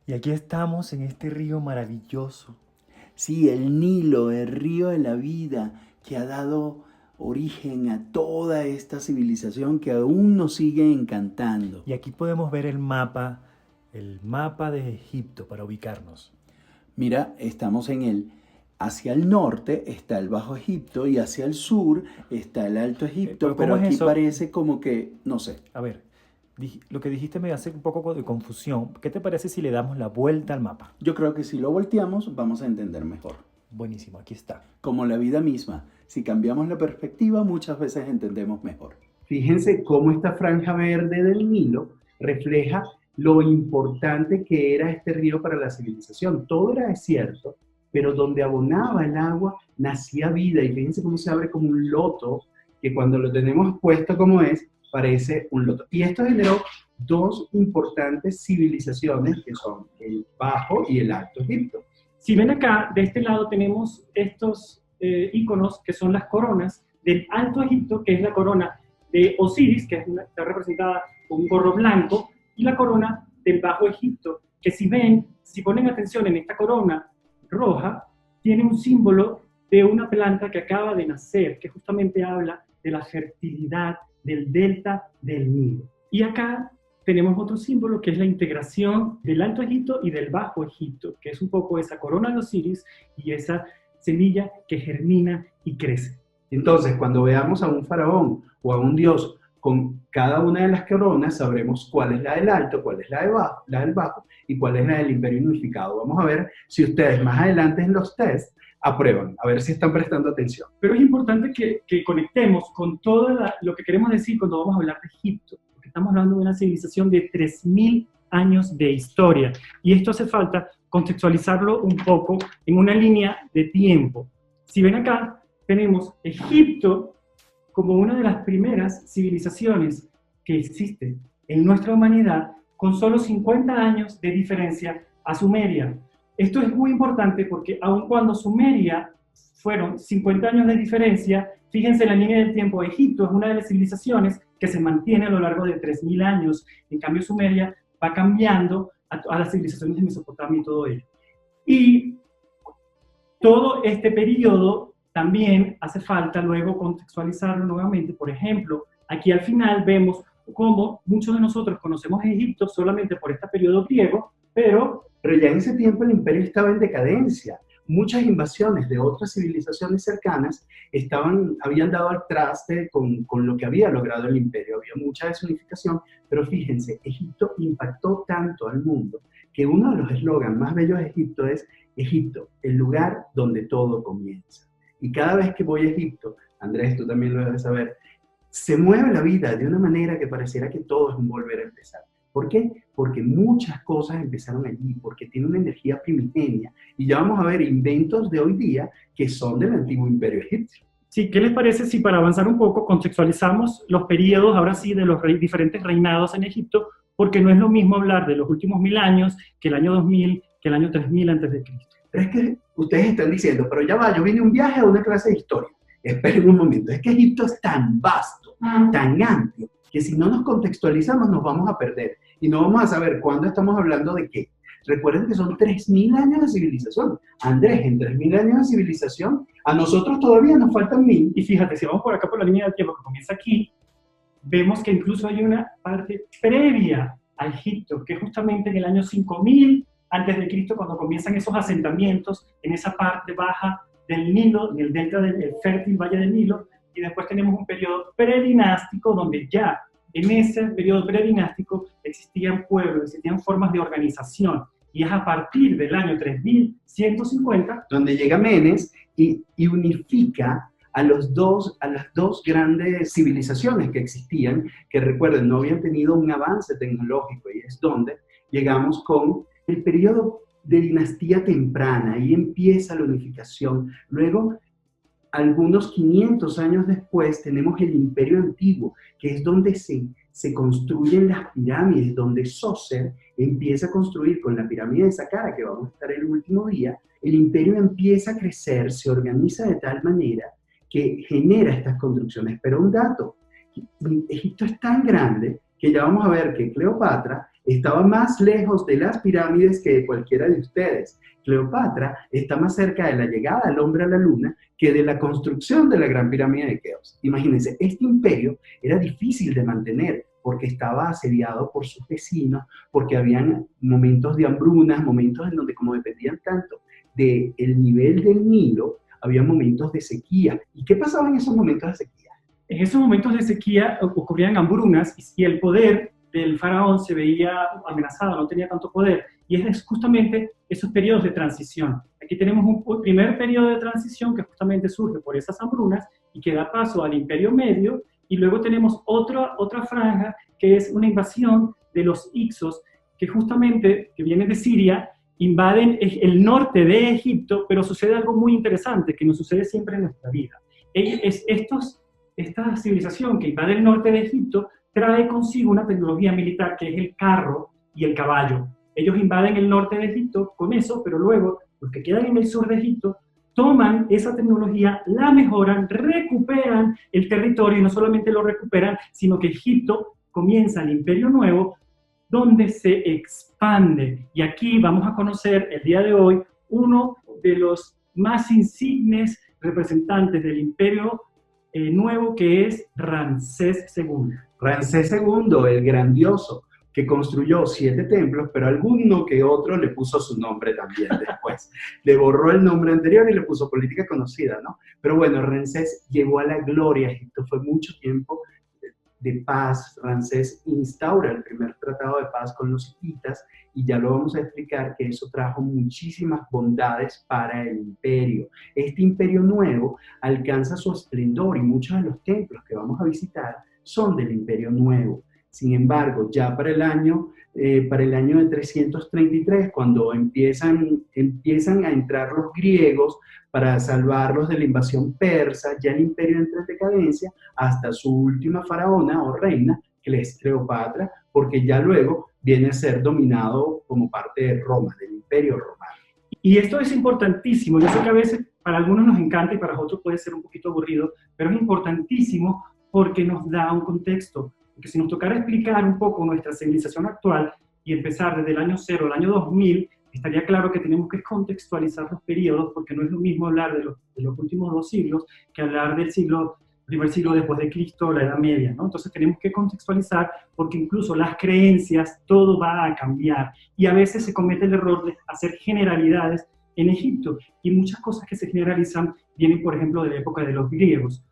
Y aquí estamos en este río maravilloso. Sí, el Nilo, el río de la vida, que ha dado origen a toda esta civilización que aún nos sigue encantando. Y aquí podemos ver el mapa de Egipto para ubicarnos. Mira, estamos en el... Hacia el norte está el Bajo Egipto y hacia el sur está el Alto Egipto, pero ¿Cómo es aquí eso? parece como que, no sé. A ver, lo que dijiste me hace un poco de confusión. ¿Qué te parece si le damos la vuelta al mapa? Yo creo que si lo volteamos vamos a entender mejor. Buenísimo, aquí está. Como la vida misma, si cambiamos la perspectiva muchas veces entendemos mejor. Fíjense cómo esta franja verde del Nilo refleja lo importante que era este río para la civilización. Todo era desierto, pero donde abonaba el agua nacía vida. Y fíjense cómo se abre como un loto, que cuando lo tenemos puesto como es, parece un loto. Y esto generó dos importantes civilizaciones que son el Bajo y el Alto Egipto. Si ven acá, de este lado tenemos estos iconos que son las coronas del Alto Egipto, que es la corona de Osiris, que está representada con un gorro blanco, y la corona del Bajo Egipto, que si ponen atención en esta corona roja, tiene un símbolo de una planta que acaba de nacer, que justamente habla de la fertilidad del delta del Nilo. Y acá tenemos otro símbolo que es la integración del Alto Egipto y del Bajo Egipto, que es un poco esa corona de Osiris y esa semilla que germina y crece. Entonces, cuando veamos a un faraón o a un dios con cada una de las coronas, sabremos cuál es la del alto, cuál es la del bajo y cuál es la del imperio unificado. Vamos a ver si ustedes más adelante en los tests aprueban, a ver si están prestando atención. Pero es importante que conectemos con todo lo que queremos decir cuando vamos a hablar de Egipto, porque estamos hablando de una civilización de 3000 años de historia. Y esto hace falta contextualizarlo un poco en una línea de tiempo. Si ven acá, tenemos Egipto como una de las primeras civilizaciones que existe en nuestra humanidad, con solo 50 años de diferencia a Sumeria. Esto es muy importante porque aun cuando Sumeria fueron 50 años de diferencia, fíjense en la línea del tiempo, Egipto es una de las civilizaciones que se mantiene a lo largo de 3000 años, en cambio Sumeria va cambiando a las civilizaciones de Mesopotamia y todo ello. Y todo este periodo también hace falta luego contextualizarlo nuevamente. Por ejemplo, aquí al final vemos cómo muchos de nosotros conocemos Egipto solamente por este periodo griego, pero ya en ese tiempo el imperio estaba en decadencia. Muchas invasiones de otras civilizaciones cercanas habían dado al traste con lo que había logrado el imperio. Había mucha desunificación, pero fíjense, Egipto impactó tanto al mundo que uno de los eslogans más bellos de Egipto es Egipto, el lugar donde todo comienza. Y cada vez que voy a Egipto, Andrés, tú también lo debes saber, se mueve la vida de una manera que pareciera que todo es un volver a empezar. ¿Por qué? Porque muchas cosas empezaron allí, porque tiene una energía primigenia. Y ya vamos a ver inventos de hoy día que son del antiguo imperio egipcio. Sí, ¿qué les parece si para avanzar un poco contextualizamos los periodos, ahora sí, de los diferentes reinados en Egipto? Porque no es lo mismo hablar de los últimos 1000 años que el año 2000, que el año 3000 antes de Cristo. Pero es que ustedes están diciendo, pero ya va, yo vine a un viaje a una clase de historia. Esperen un momento, es que Egipto es tan vasto, tan amplio, que si no nos contextualizamos nos vamos a perder. Y no vamos a saber cuándo estamos hablando de qué. Recuerden que son 3000 años de civilización. Andrés, en 3000 años de civilización, a nosotros todavía nos faltan 1000. Y fíjate, si vamos por acá por la línea del tiempo que comienza aquí, vemos que incluso hay una parte previa a Egipto, que es justamente en el año 5000 antes de Cristo, cuando comienzan esos asentamientos en esa parte baja del Nilo, en el delta del fértil Valle del Nilo, y después tenemos un periodo predinástico donde ya en ese periodo predinástico existían pueblos, existían formas de organización, y es a partir del año 3150 donde llega Menes y unifica a las dos grandes civilizaciones que existían, que recuerden, no habían tenido un avance tecnológico, y es donde llegamos con el periodo de dinastía temprana. Ahí empieza la unificación. Luego, algunos 500 años después, tenemos el Imperio Antiguo, que es donde se construyen las pirámides, donde Sócer empieza a construir con la pirámide de Saqqara, que vamos a estar el último día. El imperio empieza a crecer, se organiza de tal manera que genera estas construcciones. Pero un dato, Egipto es tan grande que ya vamos a ver que Cleopatra estaba más lejos de las pirámides que de cualquiera de ustedes. Cleopatra está más cerca de la llegada del hombre a la luna que de la construcción de la Gran Pirámide de Keops. Imagínense, este imperio era difícil de mantener porque estaba asediado por sus vecinos, porque habían momentos de hambrunas, momentos en donde como dependían tanto del nivel del Nilo, había momentos de sequía. ¿Y qué pasaba en esos momentos de sequía? En esos momentos de sequía ocurrían hambrunas y el poder del faraón se veía amenazado, no tenía tanto poder. Y es justamente esos periodos de transición. Aquí tenemos un primer periodo de transición que justamente surge por esas hambrunas y que da paso al Imperio Medio, y luego tenemos otra franja que es una invasión de los Hicsos, que justamente, que vienen de Siria, invaden el norte de Egipto, pero sucede algo muy interesante que nos sucede siempre en nuestra vida. Esta civilización que invade el norte de Egipto trae consigo una tecnología militar que es el carro y el caballo. Ellos invaden el norte de Egipto con eso, pero luego los que quedan en el sur de Egipto toman esa tecnología, la mejoran, recuperan el territorio y no solamente lo recuperan, sino que Egipto comienza el Imperio Nuevo, donde se expande. Y aquí vamos a conocer el día de hoy uno de los más insignes representantes del Imperio Nuevo, que es Ramsés II. Ramsés II, el grandioso, que construyó 7 templos, pero alguno que otro le puso su nombre también después. Le borró el nombre anterior y le puso política conocida, ¿no? Pero bueno, Ramsés llevó a la gloria a Egipto, fue mucho tiempo de paz. Ramsés instaura el primer tratado de paz con los hititas, y ya lo vamos a explicar que eso trajo muchísimas bondades para el imperio. Este imperio nuevo alcanza su esplendor y muchos de los templos que vamos a visitar son del imperio nuevo. Sin embargo, ya para el año de 333, cuando empiezan a entrar los griegos para salvarlos de la invasión persa, ya el imperio entra en decadencia hasta su última faraona o reina, que es Cleopatra, porque ya luego viene a ser dominado como parte de Roma, del imperio romano. Y esto es importantísimo. Yo sé que a veces para algunos nos encanta y para otros puede ser un poquito aburrido, pero es importantísimo porque nos da un contexto. Porque si nos tocara explicar un poco nuestra civilización actual y empezar desde el año 0 al año 2000, estaría claro que tenemos que contextualizar los periodos, porque no es lo mismo hablar de los últimos 2 siglos que hablar del primer siglo después de Cristo, la Edad Media, ¿no? Entonces tenemos que contextualizar porque incluso las creencias, todo va a cambiar. Y a veces se comete el error de hacer generalidades en Egipto. Y muchas cosas que se generalizan vienen, por ejemplo, de la época de los griegos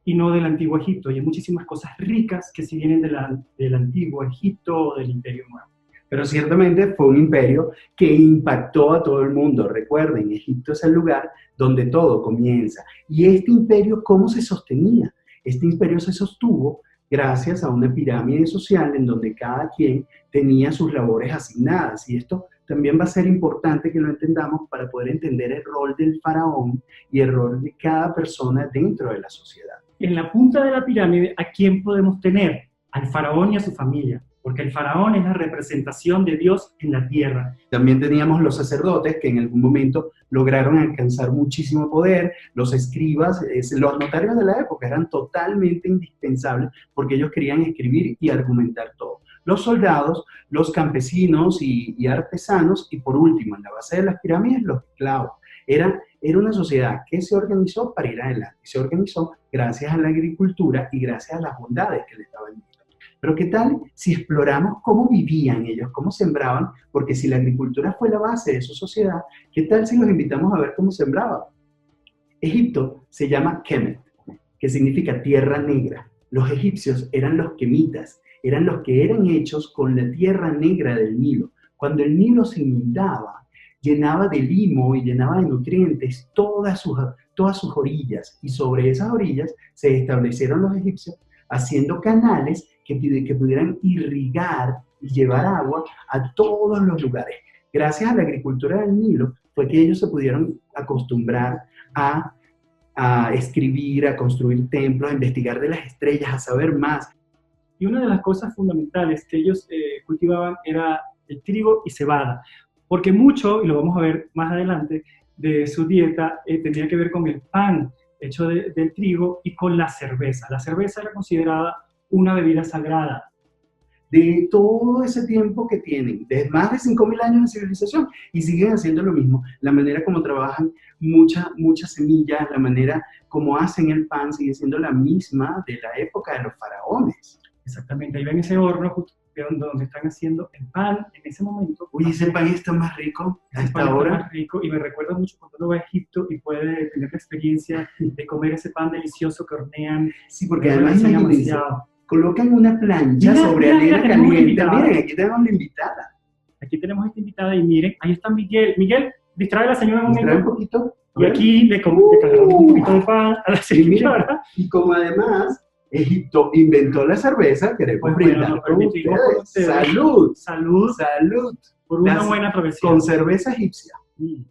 y no del antiguo Egipto. Y hay muchísimas cosas ricas que sí vienen del antiguo Egipto o del Imperio Nuevo. Pero ciertamente fue un imperio que impactó a todo el mundo. Recuerden, Egipto es el lugar donde todo comienza. ¿Y este imperio cómo se sostenía? Este imperio se sostuvo gracias a una pirámide social en donde cada quien tenía sus labores asignadas. Y esto también va a ser importante que lo entendamos para poder entender el rol del faraón y el rol de cada persona dentro de la sociedad. En la punta de la pirámide, ¿a quién podemos tener? Al faraón y a su familia, porque el faraón es la representación de Dios en la tierra. También teníamos los sacerdotes que en algún momento lograron alcanzar muchísimo poder, los escribas, los notarios de la época eran totalmente indispensables porque ellos querían escribir y argumentar todo. Los soldados, los campesinos y artesanos, y por último, en la base de las pirámides, los esclavos. Era una sociedad que se organizó para ir adelante, se organizó gracias a la agricultura y gracias a las bondades que le estaban dando. Pero ¿qué tal si exploramos cómo vivían ellos, cómo sembraban? Porque si la agricultura fue la base de su sociedad, ¿qué tal si los invitamos a ver cómo sembraban? Egipto se llama Kemet, que significa tierra negra. Los egipcios eran los kemitas, eran los que eran hechos con la tierra negra del Nilo. Cuando el Nilo se inundaba, llenaba de limo y llenaba de nutrientes todas sus orillas, y sobre esas orillas se establecieron los egipcios haciendo canales que pudieran irrigar y llevar agua a todos los lugares. Gracias a la agricultura del Nilo fue que ellos se pudieron acostumbrar a escribir, a construir templos, a investigar de las estrellas, a saber más. Y una de las cosas fundamentales que ellos cultivaban era el trigo y cebada, porque mucho, y lo vamos a ver más adelante, de su dieta tenía que ver con el pan hecho del trigo y con la cerveza. La cerveza era considerada una bebida sagrada. de todo ese tiempo que tienen, de más de 5.000 años de civilización, y siguen haciendo lo mismo. La manera como trabajan muchas semillas, la manera como hacen el pan sigue siendo la misma de la época de los faraones. Exactamente, ahí ven ese horno justo donde están haciendo el pan en ese momento. Oye, ese pan está más rico a Ese esta pan está hora. más rico, y me recuerda mucho cuando uno va a Egipto y puede tener la experiencia de comer ese pan delicioso que hornean. Sí, porque Me además enseña imagínense, demasiado. colocan una plancha Mira, sobre mira, arena tenemos una caliente. invitada. Miren, aquí tenemos la invitada. Aquí tenemos esta invitada y miren, ahí está Miguel. Miguel, distrae a la señora un Nos trae un momento. poquito. A Y ver. aquí le agarramos un poquito de pan a la Sí, mira, señora. y como además Egipto inventó la cerveza, queremos Pues bueno, brindar nos con permitimos con ustedes. ustedes. ¡Salud! Salud ¡Salud! por una Las- buena travesía. Con cerveza egipcia. Mm.